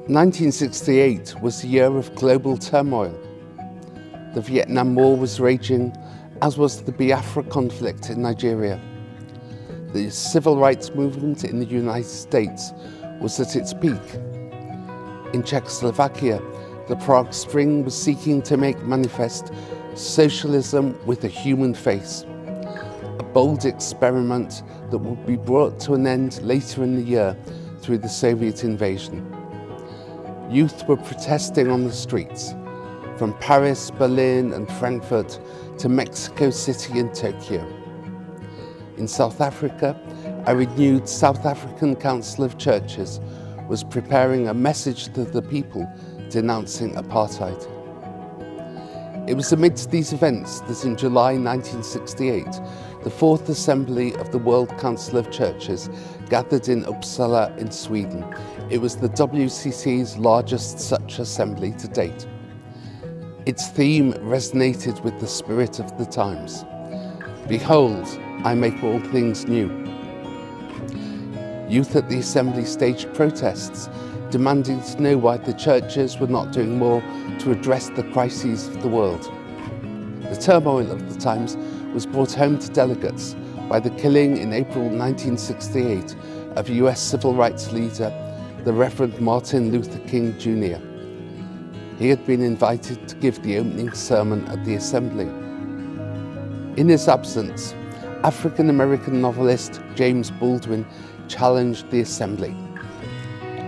1968 was the year of global turmoil. The Vietnam War was raging, as was the Biafra conflict in Nigeria. The civil rights movement in the United States was at its peak. In Czechoslovakia, the Prague Spring was seeking to make manifest socialism with a human face, a bold experiment that would be brought to an end later in the year through the Soviet invasion. Youth were protesting on the streets, from Paris, Berlin and Frankfurt to Mexico City and Tokyo. In South Africa, a renewed South African Council of Churches was preparing a message to the people denouncing apartheid. It was amidst these events that in July 1968, the Fourth Assembly of the World Council of Churches gathered in Uppsala in Sweden. It was the WCC's largest such assembly to date. Its theme resonated with the spirit of the times. Behold, I make all things new. Youth at the assembly staged protests, demanding to know why the churches were not doing more to address the crises of the world. The turmoil of the times was brought home to delegates by the killing in April 1968 of US civil rights leader, the Reverend Martin Luther King Jr. He had been invited to give the opening sermon at the assembly. In his absence, African-American novelist James Baldwin challenged the assembly.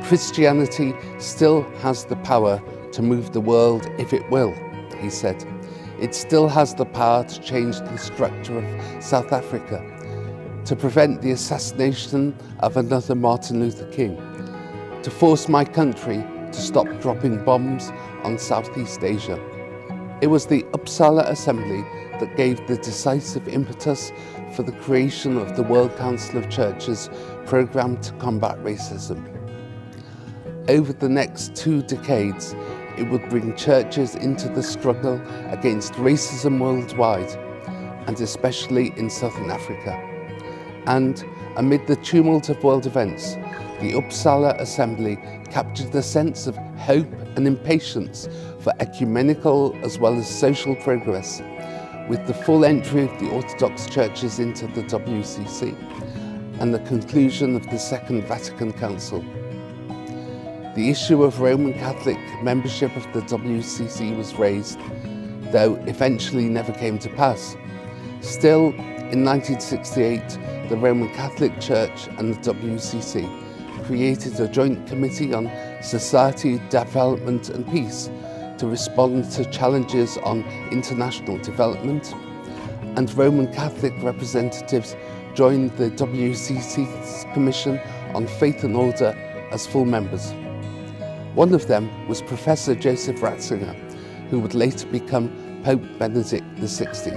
Christianity still has the power to move the world if it will, he said. It still has the power to change the structure of South Africa, to prevent the assassination of another Martin Luther King, to force my country to stop dropping bombs on Southeast Asia. It was the Uppsala Assembly that gave the decisive impetus for the creation of the World Council of Churches programme to combat racism. Over the next 2 decades, it would bring churches into the struggle against racism worldwide, and especially in Southern Africa. And amid the tumult of world events, the Uppsala Assembly captured the sense of hope and impatience for ecumenical as well as social progress, with the full entry of the Orthodox churches into the WCC and the conclusion of the Second Vatican Council. The issue of Roman Catholic membership of the WCC was raised, though eventually never came to pass. Still, in 1968, the Roman Catholic Church and the WCC created a joint committee on society, development and peace to respond to challenges on international development, and Roman Catholic representatives joined the WCC's Commission on Faith and Order as full members. One of them was Professor Joseph Ratzinger, who would later become Pope Benedict XVI.